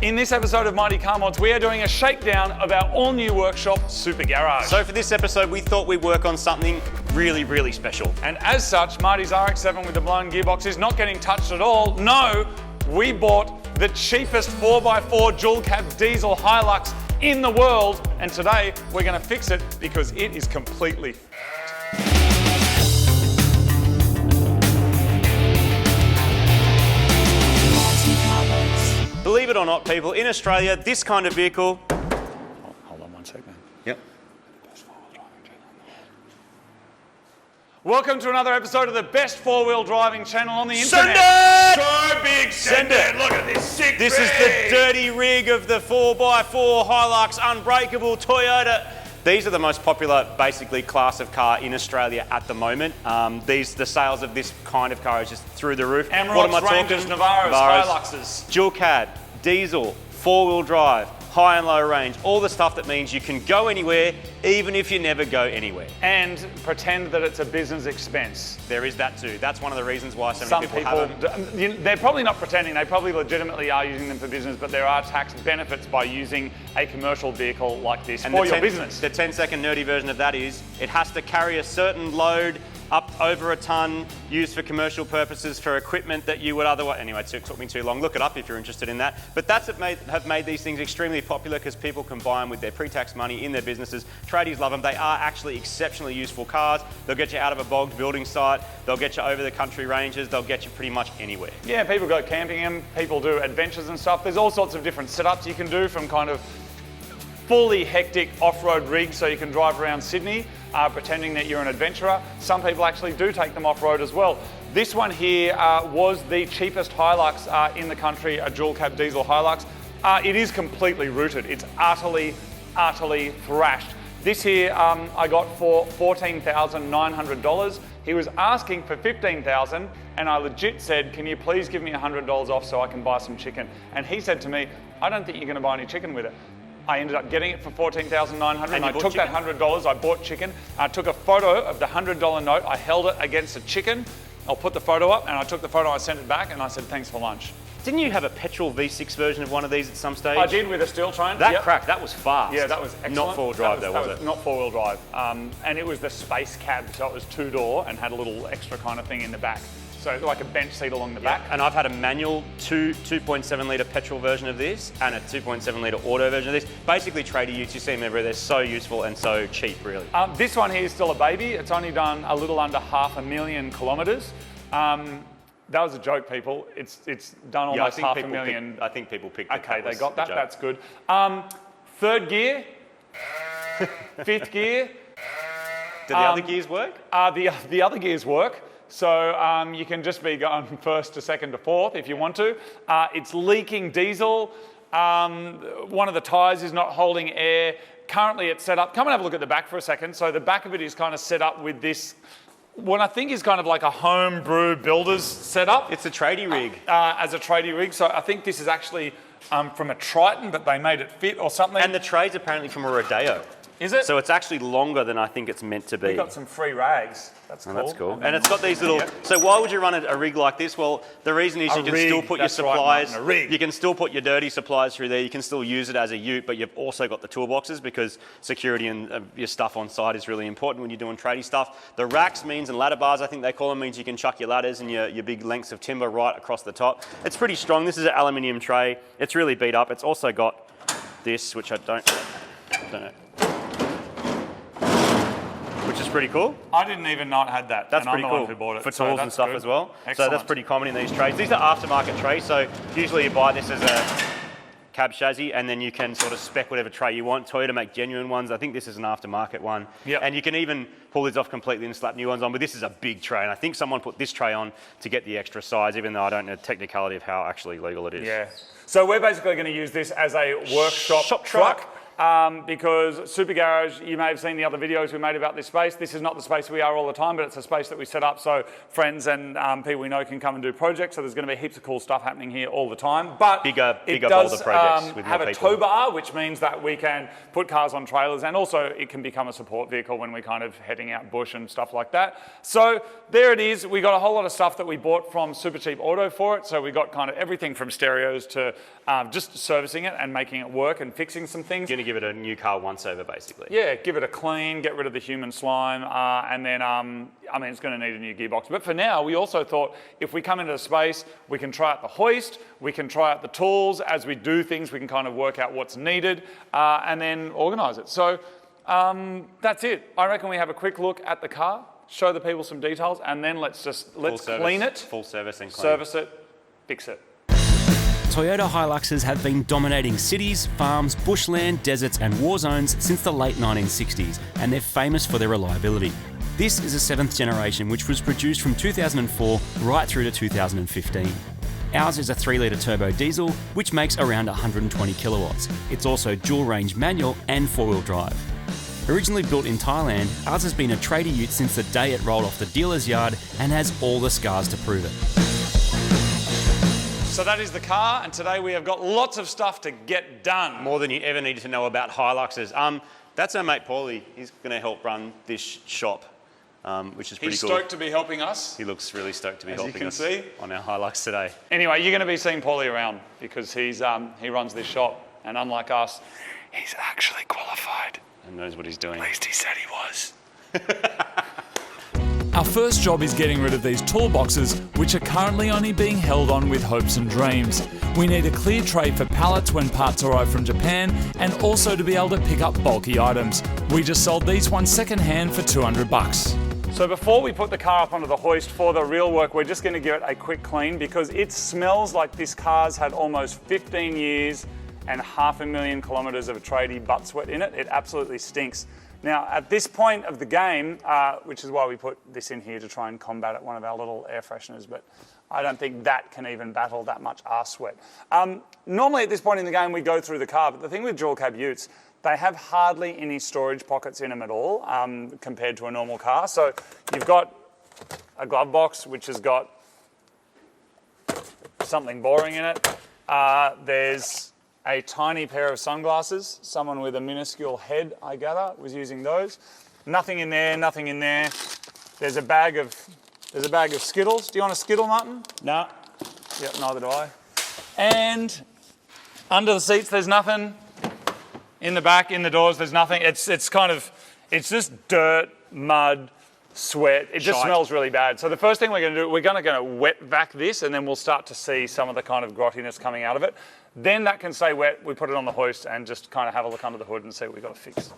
In this episode of Mighty Car Mods, we are doing a shakedown of our all-new workshop, Super Garage. So for this episode, we thought we'd work on something really, really special. And as such, Marty's RX-7 with the blown gearbox is not getting touched at all. No, we bought the cheapest 4x4 dual cab diesel Hilux in the world, and today we're going to fix it because it is completely Believe it or not, people, in Australia, this kind of vehicle... Hold on one second. Yep. Welcome to another episode of the best four-wheel driving channel on the internet. So big, Send it! Look at this sick This is the dirty rig of the 4x4 Hilux Unbreakable Toyota. These are the most popular, basically, class of car in Australia at the moment. The sales of this kind of car is just through the roof. Amarok's, Rangers, Navaros, Hiluxes. Dual cab, diesel, four-wheel drive, high and low range, all the stuff that means you can go anywhere, even if you never go anywhere. And pretend that it's a business expense. There is that too. That's one of the reasons why so many people have them. They're probably not pretending, they probably legitimately are using them for business, but there are tax benefits by using a commercial vehicle like this for your business. The 10-second nerdy version of that is, it has to carry a certain load up over a ton, used for commercial purposes, for equipment that you would otherwise... Anyway, it took me too long. Look it up if you're interested in that. But that's what have made these things extremely popular because people can buy them with their pre-tax money in their businesses. Tradies love them. They are actually exceptionally useful cars. They'll get you out of a bogged building site. They'll get you over the country ranges. They'll get you pretty much anywhere. Yeah, people go camping in, people do adventures and stuff. There's all sorts of different setups you can do, from kind of fully hectic off-road rigs so you can drive around Sydney pretending that you're an adventurer. Some people actually do take them off-road as well. This one here was the cheapest Hilux in the country, a dual cab diesel Hilux. It is completely rooted. It's utterly thrashed. This here I got for $14,900. He was asking for $15,000 and I legit said, can you please give me $100 off so I can buy some chicken? And he said to me, I don't think you're going to buy any chicken with it. I ended up getting it for $14,900 and I took that $100, I bought chicken, I took a photo of the $100 note, I held it against a chicken, I'll put the photo up, and I took the photo, I sent it back, and I said, thanks for lunch. Didn't you have a petrol V6 version of one of these at some stage? I did, with a steel train. That cracked, that was fast. Yeah, that was excellent. Not four-wheel drive though, was it? Not four-wheel drive. And it was the space cab, so it was two-door and had a little extra kind of thing in the back. So like a bench seat along the back. And I've had a manual 2.7 litre petrol version of this and a 2.7 litre auto version of this. Basically tradie utes, you see them everywhere. They're so useful and so cheap, really. This one here is still a baby. It's only done a little under 500,000 kilometres. That was a joke, people. It's done almost 500,000. I think people picked it. Okay, they got that. That's good. Third gear, fifth gear. Do the other gears work? The other gears work. So you can just be going first to second to fourth if you want to. It's leaking diesel. One of the tyres is not holding air. Currently it's set up. Come and have a look at the back for a second. So the back of it is kind of set up with this, what I think is kind of like a homebrew builder's setup. It's a tradie rig. As a tradie rig. So I think this is actually from a Triton, but they made it fit or something. And the tray's apparently from a Rodeo. Is it? So it's actually longer than I think it's meant to be. We got some free rags. That's cool. That's cool. And it's got these little... Yep. So why would you run a rig like this? Well, the reason is you can still put your supplies... Right, Martin, a rig. You can still put your dirty supplies through there. You can still use it as a ute, but you've also got the toolboxes because security and your stuff on site is really important when you're doing tradie stuff. The racks means, and ladder bars I think they call them, means you can chuck your ladders and your big lengths of timber right across the top. It's pretty strong. This is an aluminium tray. It's really beat up. It's also got this, which I don't know. Which is pretty cool. I didn't even know it had that. That's pretty cool. One who bought it. For tools and stuff as well. Excellent. So that's pretty common in these trays. These are aftermarket trays, so usually you buy this as a cab chassis and then you can sort of spec whatever tray you want. Toyota make genuine ones. I think this is an aftermarket one. Yep. And you can even pull these off completely and slap new ones on, but this is a big tray and I think someone put this tray on to get the extra size, even though I don't know the technicality of how actually legal it is. Yeah. So we're basically going to use this as a workshop truck. because Super Garage, you may have seen the other videos we made about this space. This is not the space we are all the time, but it's a space that we set up so friends and people we know can come and do projects. So there's going to be heaps of cool stuff happening here all the time. But bigger, it does bolder projects with have more a people. tow bar, which means that we can put cars on trailers, and also it can become a support vehicle when we're kind of heading out bush and stuff like that. So there it is. We got a whole lot of stuff that we bought from Supercheap Auto for it. So we got kind of everything from stereos to just servicing it and making it work and fixing some things. You're going to give it a new car once over, basically. Yeah, give it a clean, get rid of the human slime, and then, I mean, it's going to need a new gearbox. But for now, we also thought if we come into the space, we can try out the hoist, we can try out the tools. As we do things, we can kind of work out what's needed and then organise it. So that's it. I reckon we have a quick look at the car, show the people some details, and then let's clean it. Full service and clean. Service it, fix it. Toyota Hiluxes have been dominating cities, farms, bushland, deserts and war zones since the late 1960s, and they're famous for their reliability. This is a 7th generation which was produced from 2004 right through to 2015. Ours is a 3-litre turbo diesel which makes around 120 kilowatts. It's also dual range manual and 4-wheel drive. Originally built in Thailand, ours has been a tradie ute since the day it rolled off the dealer's yard and has all the scars to prove it. So that is the car, and today we have got lots of stuff to get done. More than you ever need to know about Hiluxes. That's our mate Paulie. He's going to help run this shop, which is pretty cool. He's stoked to be helping us. He looks really stoked to be helping us see. on our Hilux today. Anyway, you're going to be seeing Paulie around because he runs this shop, and unlike us, he's actually qualified. And knows what he's doing. At least he said he was. Our first job is getting rid of these toolboxes, which are currently only being held on with hopes and dreams. We need a clear tray for pallets when parts arrive from Japan, and also to be able to pick up bulky items. We just sold these ones second hand for $200. So before we put the car up onto the hoist for the real work, we're just going to give it a quick clean because it smells like this car's had almost 15 years and 500,000 kilometres of tradie butt sweat in it. It absolutely stinks. Now, at this point of the game, which is why we put this in here to try and combat it, one of our little air fresheners, but I don't think that can even battle that much arse sweat. Normally at this point in the game, we go through the car, but the thing with dual cab utes, they have hardly any storage pockets in them at all compared to a normal car. So you've got a glove box, which has got something boring in it. There's a tiny pair of sunglasses. Someone with a minuscule head, I gather, was using those. Nothing in there, nothing in there. There's a bag of Skittles. Do you want a Skittle, Martin? No. Yep, neither do I. And under the seats, there's nothing. In the back, in the doors, there's nothing. It's just dirt, mud, sweat. It just smells really bad. So the first thing we're going to do, we're going to wet vac this, and then we'll start to see some of the kind of grottiness coming out of it. Then that can stay wet. We put it on the hoist and just kind of have a look under the hood and see what we've got to fix.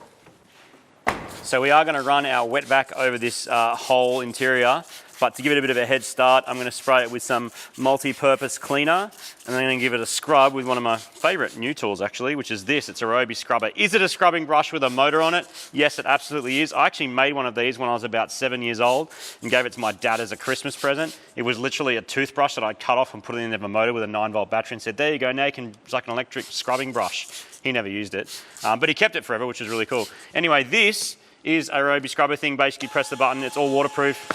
So we are going to run our wet vac over this whole interior, but to give it a bit of a head start, I'm going to spray it with some multi-purpose cleaner, and then I'm going to give it a scrub with one of my favourite new tools actually, which is this. It's a Ryobi scrubber. Is it a scrubbing brush with a motor on it? Yes, it absolutely is. I actually made one of these when I was about 7 years old and gave it to my dad as a Christmas present. It was literally a toothbrush that I cut off and put it in a motor with a 9-volt battery and said, there you go, now you can, it's like an electric scrubbing brush. He never used it, but he kept it forever, which is really cool. Anyway, this is a Ryobi scrubber thing. Basically press the button, it's all waterproof.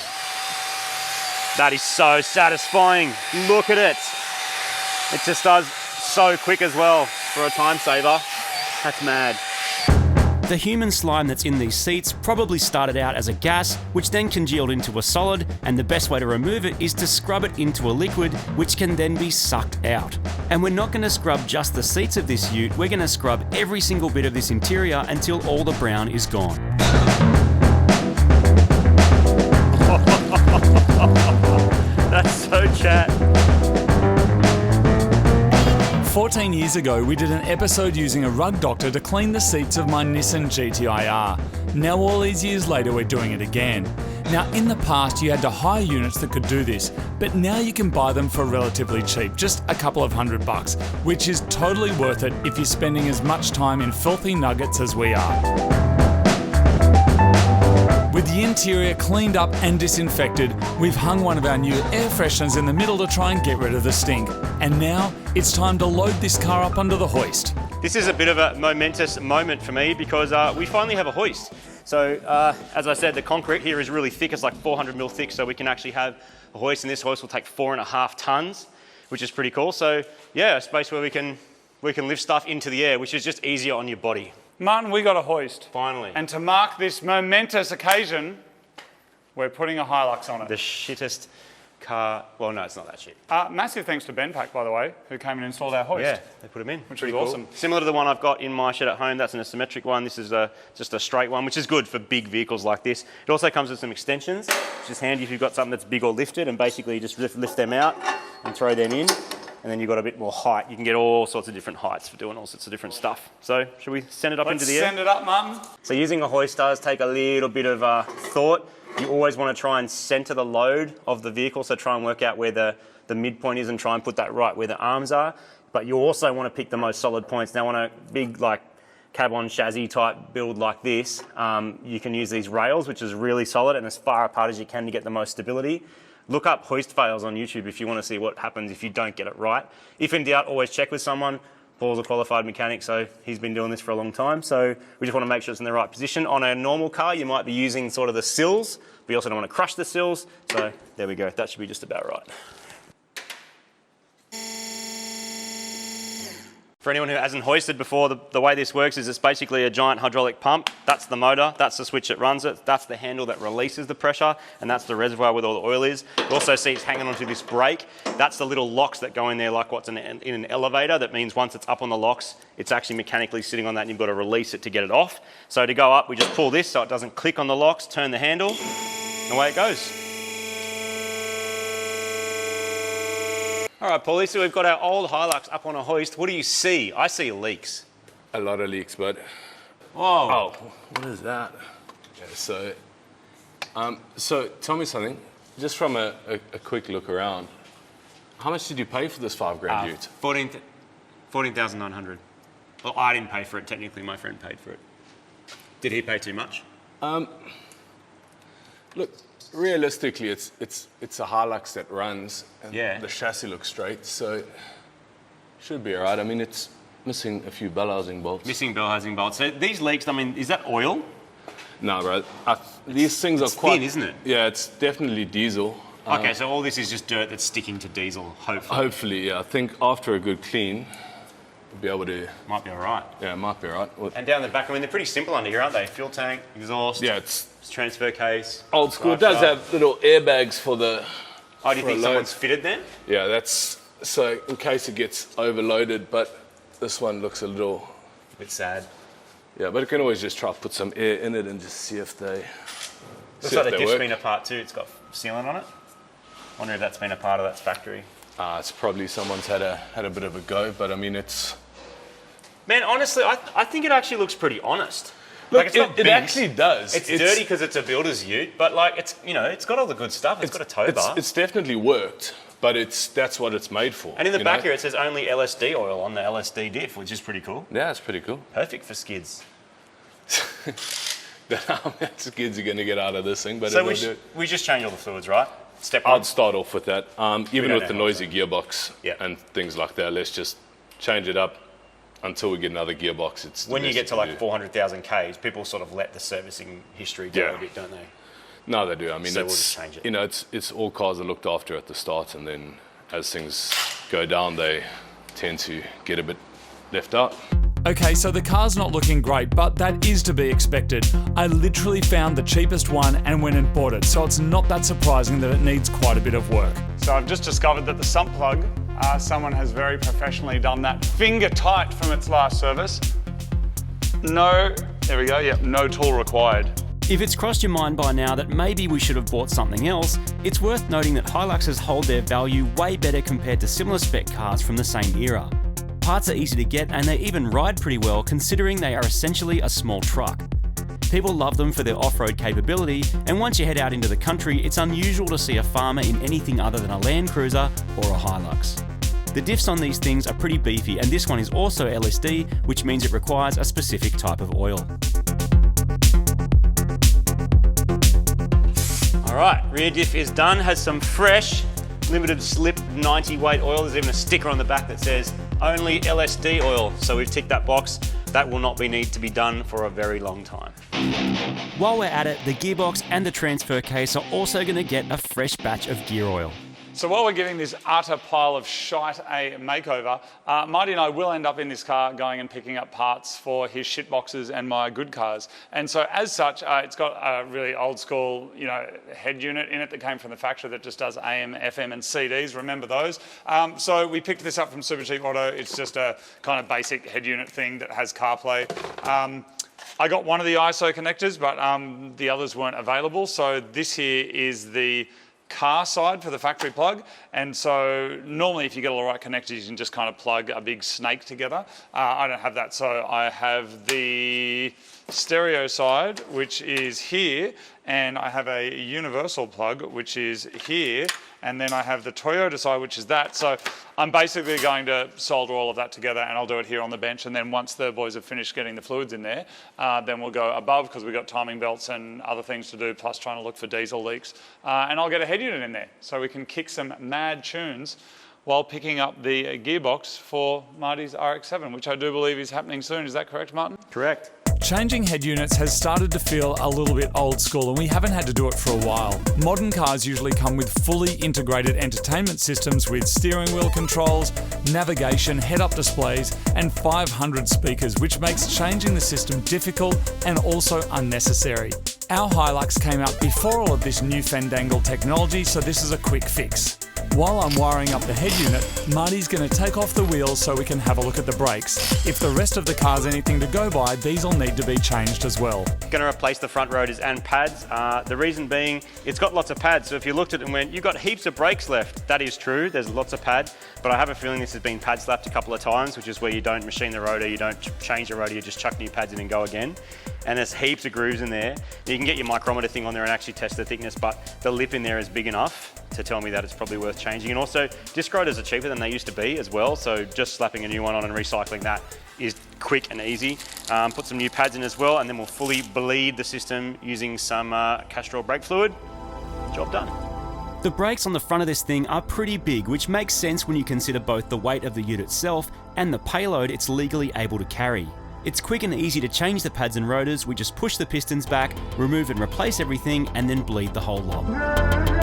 That is so satisfying. Look at it. It just does so quick as well for a time saver. That's mad. The human slime that's in these seats probably started out as a gas, which then congealed into a solid, and the best way to remove it is to scrub it into a liquid, which can then be sucked out. And we're not going to scrub just the seats of this ute, we're going to scrub every single bit of this interior until all the brown is gone. That's so chat. 14 years ago, we did an episode using a rug doctor to clean the seats of my Nissan GTI-R. Now all these years later, we're doing it again. Now in the past, you had to hire units that could do this, but now you can buy them for relatively cheap, just a couple of $100, which is totally worth it if you're spending as much time in filthy nuggets as we are. With the interior cleaned up and disinfected, we've hung one of our new air fresheners in the middle to try and get rid of the stink. And now it's time to load this car up onto the hoist. This is a bit of a momentous moment for me because we finally have a hoist. So as I said, the concrete here is really thick. It's like 400 mil thick, so we can actually have a hoist, and this hoist will take 4.5 tons, which is pretty cool. So yeah, a space where we can lift stuff into the air, which is just easier on your body. Martin, we got a hoist. Finally. And to mark this momentous occasion, we're putting a Hilux on it. The shittest car, well no, it's not that shit. Massive thanks to Bendpak, by the way, who came and installed our hoist. Yeah, they put them in, which pretty is cool. awesome. Similar to the one I've got in my shed at home, that's an asymmetric one. This is just a straight one, which is good for big vehicles like this. It also comes with some extensions, which is handy if you've got something that's big or lifted, and basically you just lift them out and throw them in, and then you've got a bit more height. You can get all sorts of different heights for doing all sorts of different stuff. So should we send it up into the air? Let's send it up, Martin. So using a hoist does take a little bit of thought. You always want to try and centre the load of the vehicle, so try and work out where the midpoint is and try and put that right where the arms are. But you also want to pick the most solid points. Now on a big like cab-on chassis type build like this, you can use these rails, which is really solid and as far apart as you can to get the most stability. Look up hoist fails on YouTube if you want to see what happens if you don't get it right. If in doubt, always check with someone. Paul's a qualified mechanic, so he's been doing this for a long time. So we just want to make sure it's in the right position. On a normal car, you might be using sort of the sills, but you also don't want to crush the sills. So there we go. That should be just about right. For anyone who hasn't hoisted before, the way this works is it's basically a giant hydraulic pump. That's the motor, that's the switch that runs it, that's the handle that releases the pressure, and that's the reservoir where all the oil is. You also see it's hanging onto this brake. That's the little locks that go in there like what's in an elevator. That means once it's up on the locks, it's actually mechanically sitting on that and you've got to release it to get it off. So to go up, we just pull this so it doesn't click on the locks, turn the handle, and away it goes. All right, Paulie, so we've got our old Hilux up on a hoist. What do you see? I see leaks. A lot of leaks, bud. Whoa. Oh, what is that? Okay, so tell me something. Just from a quick look around, how much did you pay for this $5,000 ute? 14,900. Well, I didn't pay for it. Technically, my friend paid for it. Did he pay too much? Look, realistically, it's a Hilux that runs, and Yeah. the chassis looks straight, so it should be all right. I mean, it's missing a few bell housing bolts. Missing bell housing bolts. So these leaks, I mean, is that oil? No, bro. These things are It's quite thin, isn't it? Yeah, it's definitely diesel. Okay, so all this is just dirt that's sticking to diesel, hopefully. Hopefully, yeah. I think after a good clean, we'll be able to. Might be all right. Yeah, it might be all right. Well, And down the back, I mean, they're pretty simple under here, aren't they? Fuel tank, exhaust, yeah, it's transfer case. old school. It drive does shaft. have little airbags for the. Oh, do you for think a load. someone's fitted them? Yeah, that's so in case it gets overloaded. But this one looks a little. A bit sad. Yeah, but you can always just try to put some air in it and just see if they. Looks like the diff's been apart too. It's got sealant on it. Wonder if that's been a part of that factory. It's probably someone's had a bit of a go, but I mean it's. Man, honestly, I think it actually looks pretty honest. Look, it's not it bins. actually does. It's dirty because it's a builder's ute, but like it's it's got all the good stuff. It's got a tow bar. It's definitely worked, but that's what it's made for. And in the you back know? here, it says only LSD oil on the LSD diff, which is pretty cool. Yeah, it's pretty cool. Perfect for skids. Don't know how many skids you're going to get out of this thing, but So it'll do it. we just change all the fluids, right? Step one. I'd start off with that. Even don't with the know how noisy gearbox Yeah. and things like that, let's just change it up until we get another gearbox. It's the When you best get to we like do. 400,000 Ks, people sort of let the servicing history go Yeah. a bit, don't they? No, they do. I mean, So we'll it's just change it. you know, it's all cars are looked after at the start, and then as things go down, they tend to get a bit left out. Okay, so the car's not looking great, but that is to be expected. I literally found the cheapest one and went and bought it, so it's not that surprising that it needs quite a bit of work. So I've just discovered that the sump plug, someone has very professionally done that finger tight from its last service. No, there we go, yep, no tool required. If it's crossed your mind by now that maybe we should have bought something else, it's worth noting that Hiluxes hold their value way better compared to similar spec cars from the same era. Parts are easy to get and they even ride pretty well considering they are essentially a small truck. People love them for their off-road capability, and once you head out into the country, it's unusual to see a farmer in anything other than a Land Cruiser or a Hilux. The diffs on these things are pretty beefy, and this one is also LSD, which means it requires a specific type of oil. right, rear diff is done. Has some fresh limited slip 90 weight oil. There's even a sticker on the back that says only LSD oil. So we've ticked that box. That will not need to be done for a very long time. While we're at it, the gearbox and the transfer case are also going to get a fresh batch of gear oil. So while we're giving this utter pile of shite a makeover, Marty and I will end up in this car going and picking up parts for his shit boxes and my good cars. And so as such, it's got a really old school, head unit in it that came from the factory that just does AM, FM and CDs, remember those? So we picked this up from Supercheap Auto. It's just a kind of basic head unit thing that has CarPlay. I got one of the ISO connectors, but the others weren't available. So this here is the car side for the factory plug, and so normally if you get all the right connectors you can just kind of plug a big snake together. I don't have that, so I have the stereo side which is here, and I have a universal plug which is here, and then I have the Toyota side which is that. So I'm basically going to solder all of that together, and I'll do it here on the bench, and then once the boys have finished getting the fluids in there, then we'll go above because we've got timing belts and other things to do, plus trying to look for diesel leaks, and I'll get a head unit in there so we can kick some mad tunes while picking up the gearbox for Marty's RX-7, which I do believe is happening soon. Is that correct, Martin? Correct. Changing head units has started to feel a little bit old school, and we haven't had to do it for a while. Modern cars usually come with fully integrated entertainment systems with steering wheel controls, navigation, head-up displays, and 500 speakers, which makes changing the system difficult and also unnecessary. Our Hilux came out before all of this newfandangled technology, so this is a quick fix. While I'm wiring up the head unit, Marty's going to take off the wheels so we can have a look at the brakes. If the rest of the car's anything to go by, these will need to be changed as well. Going to replace the front rotors and pads. The reason being, it's got lots of pads. So if you looked at it and went, you've got heaps of brakes left. That is true, there's lots of pad, but I have a feeling this has been pad slapped a couple of times, which is where you don't machine the rotor, you don't change the rotor, you just chuck new pads in and go again. And there's heaps of grooves in there. You can get your micrometer thing on there and actually test the thickness, but the lip in there is big enough to tell me that it's probably worth changing. And also, disc rotors are cheaper than they used to be as well, so just slapping a new one on and recycling that is quick and easy. Put some new pads in as well, and then we'll fully bleed the system using some Castrol brake fluid. Job done. The brakes on the front of this thing are pretty big, which makes sense when you consider both the weight of the unit itself and the payload it's legally able to carry. It's quick and easy to change the pads and rotors. We just push the pistons back, remove and replace everything, and then bleed the whole lot.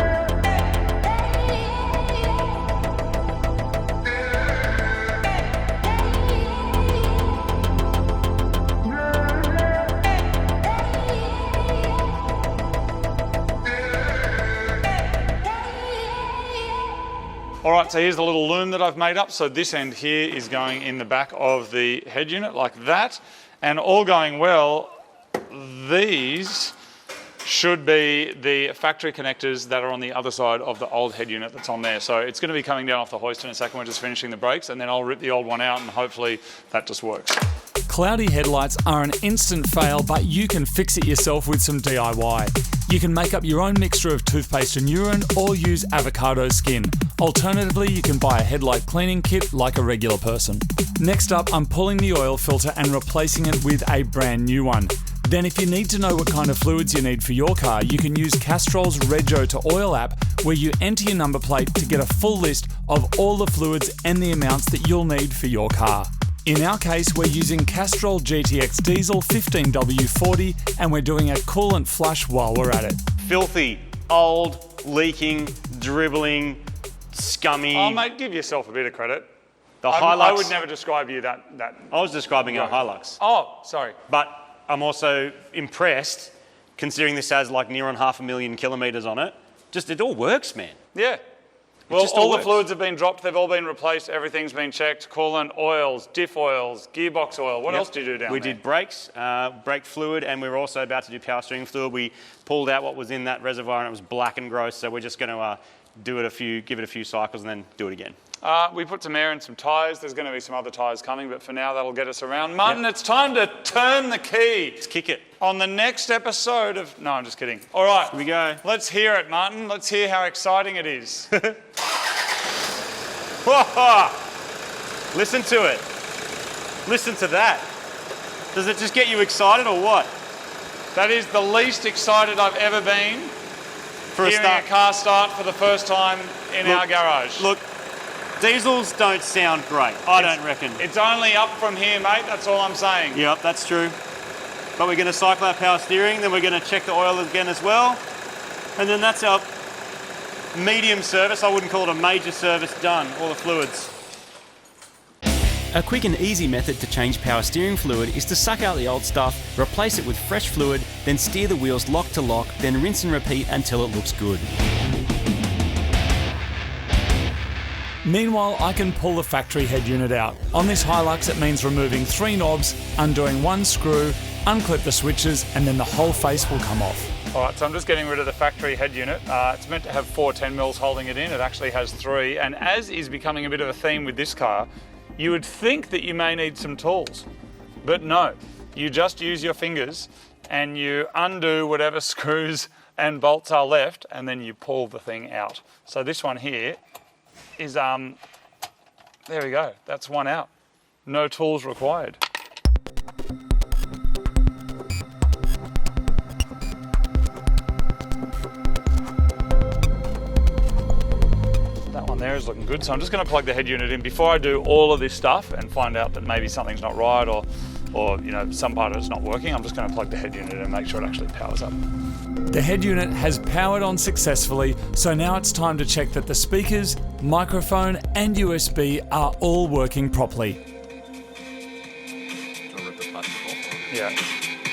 All right, so here's the little loom that I've made up. So this end here is going in the back of the head unit like that. And all going well, these should be the factory connectors that are on the other side of the old head unit that's on there. So it's going to be coming down off the hoist in a second. We're just finishing the brakes, and then I'll rip the old one out, and hopefully that just works. Cloudy headlights are an instant fail, but you can fix it yourself with some DIY. You can make up your own mixture of toothpaste and urine, or use avocado skin. Alternatively, you can buy a headlight cleaning kit like a regular person. Next up, I'm pulling the oil filter and replacing it with a brand new one. Then if you need to know what kind of fluids you need for your car, you can use Castrol's Rego to Oil app, where you enter your number plate to get a full list of all the fluids and the amounts that you'll need for your car. In our case, we're using Castrol GTX Diesel 15W40, and we're doing a coolant flush while we're at it. Filthy, old, leaking, dribbling, scummy. Oh, mate, give yourself a bit of credit. The Hilux. I would never describe you that. I was describing our Hilux. Oh, sorry. But I'm also impressed, considering this has like near on 500,000 kilometres on it. Just, it all works, man. Yeah. Well, just all all the works. fluids have been dropped, they've all been replaced, everything's been checked, coolant, oils, diff oils, gearbox oil. What else did you do down there? We did brakes, brake fluid, and we were also about to do power steering fluid. We pulled out what was in that reservoir and it was black and gross, so we're just going to give it a few cycles and then do it again. We put some air in some tyres. There's going to be some other tyres coming, but for now that'll get us around. Martin, It's time to turn the key. Let's kick it. On the next episode of... No, I'm just kidding. All right. Here we go. Let's hear it, Martin. Let's hear how exciting it is. Listen to it. Listen to that. Does it just get you excited or what? That is the least excited I've ever been for a hearing start. a car start for the first time in our garage. Look, diesels don't sound great. I don't reckon. It's only up from here, mate. That's all I'm saying. Yep, that's true. But we're going to cycle our power steering, then we're going to check the oil again as well. And then that's our medium service. I wouldn't call it a major service done, all the fluids. A quick and easy method to change power steering fluid is to suck out the old stuff, replace it with fresh fluid, then steer the wheels lock to lock, then rinse and repeat until it looks good. Meanwhile, I can pull the factory head unit out. On this Hilux, it means removing 3 knobs, undoing 1 screw, unclip the switches, and then the whole face will come off. All right, so I'm just getting rid of the factory head unit. It's meant to have 4 10mm holding it in. It actually has 3. And as is becoming a bit of a theme with this car, you would think that you may need some tools, but no. You just use your fingers and you undo whatever screws and bolts are left, and then you pull the thing out. So this one here is, there we go, that's one out. No tools required. That one there is looking good, so I'm just going to plug the head unit in before I do all of this stuff and find out that maybe something's not right or you know, some part of it's not working. I'm just going to plug the head unit in and make sure it actually powers up. The head unit has powered on successfully, so now it's time to check that the speakers, microphone and USB are all working properly. Yeah.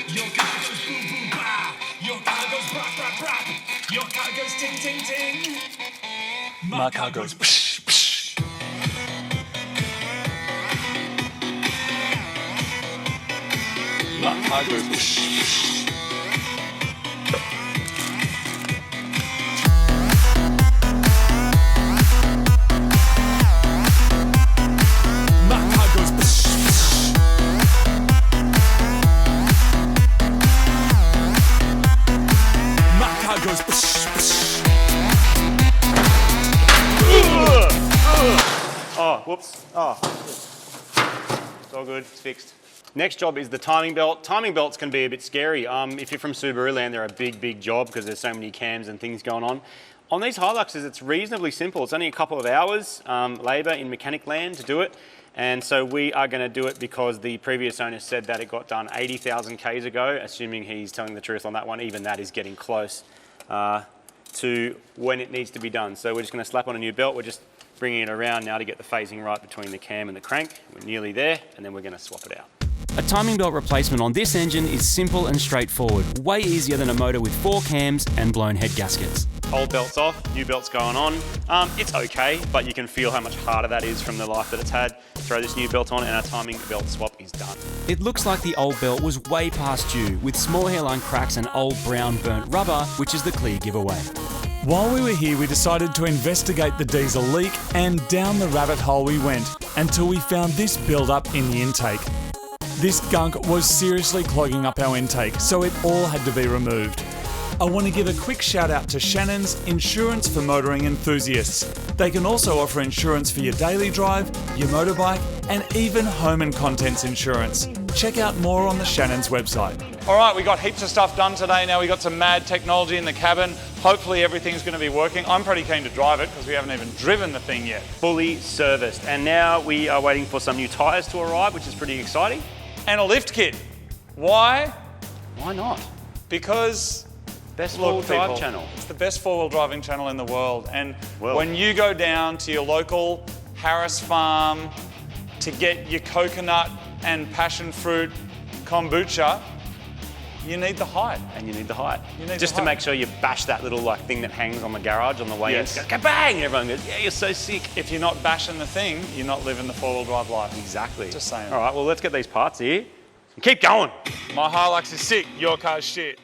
Your car goes boom boom bah. Your car goes brap brap brap. Your car goes ting ting ting. My car goes psh psh. My car goes psh psh. My car goes psh psh. My car goes psh psh. Oh, whoops. Oh. It's all good, it's fixed. Next job is the timing belt. Timing belts can be a bit scary. If you're from Subaru land, they're a big, big job because there's so many cams and things going on. On these Hiluxes, it's reasonably simple. It's only a couple of hours labour in mechanic land to do it. And so we are going to do it because the previous owner said that it got done 80,000 Ks ago, assuming he's telling the truth on that one. Even that is getting close to when it needs to be done. So we're just going to slap on a new belt. We're just bringing it around now to get the phasing right between the cam and the crank. We're nearly there, and then we're going to swap it out. A timing belt replacement on this engine is simple and straightforward, way easier than a motor with 4 cams and blown head gaskets. Old belt's off, new belt's going on. It's okay, but you can feel how much harder that is from the life that it's had. Throw this new belt on and our timing belt swap is done. It looks like the old belt was way past due, with small hairline cracks and old brown burnt rubber, which is the clear giveaway. While we were here, we decided to investigate the diesel leak, and down the rabbit hole we went until we found this build-up in the intake. This gunk was seriously clogging up our intake, so it all had to be removed. I want to give a quick shout out to Shannons, insurance for motoring enthusiasts. They can also offer insurance for your daily drive, your motorbike, and even home and contents insurance. Check out more on the Shannons website. All right, we got heaps of stuff done today. Now we got some mad technology in the cabin. Hopefully everything's going to be working. I'm pretty keen to drive it because we haven't even driven the thing yet. Fully serviced. And now we are waiting for some new tyres to arrive, which is pretty exciting. And a lift kit. Why? Why not? Because Best look, four-wheel drive people, channel. it's the best four-wheel driving channel in the world. And Well. when you go down to your local Harris farm to get your coconut and passion fruit kombucha, you need the height. And you need the height. You need Just the to height. make sure you bash that little like thing that hangs on the garage on the way Yes. in. It's got kabang! Everyone goes, yeah, you're so sick. If you're not bashing the thing, you're not living the four-wheel drive life. Exactly. Just saying. All right, well, let's get these parts here and keep going. My Hilux is sick, your car's shit.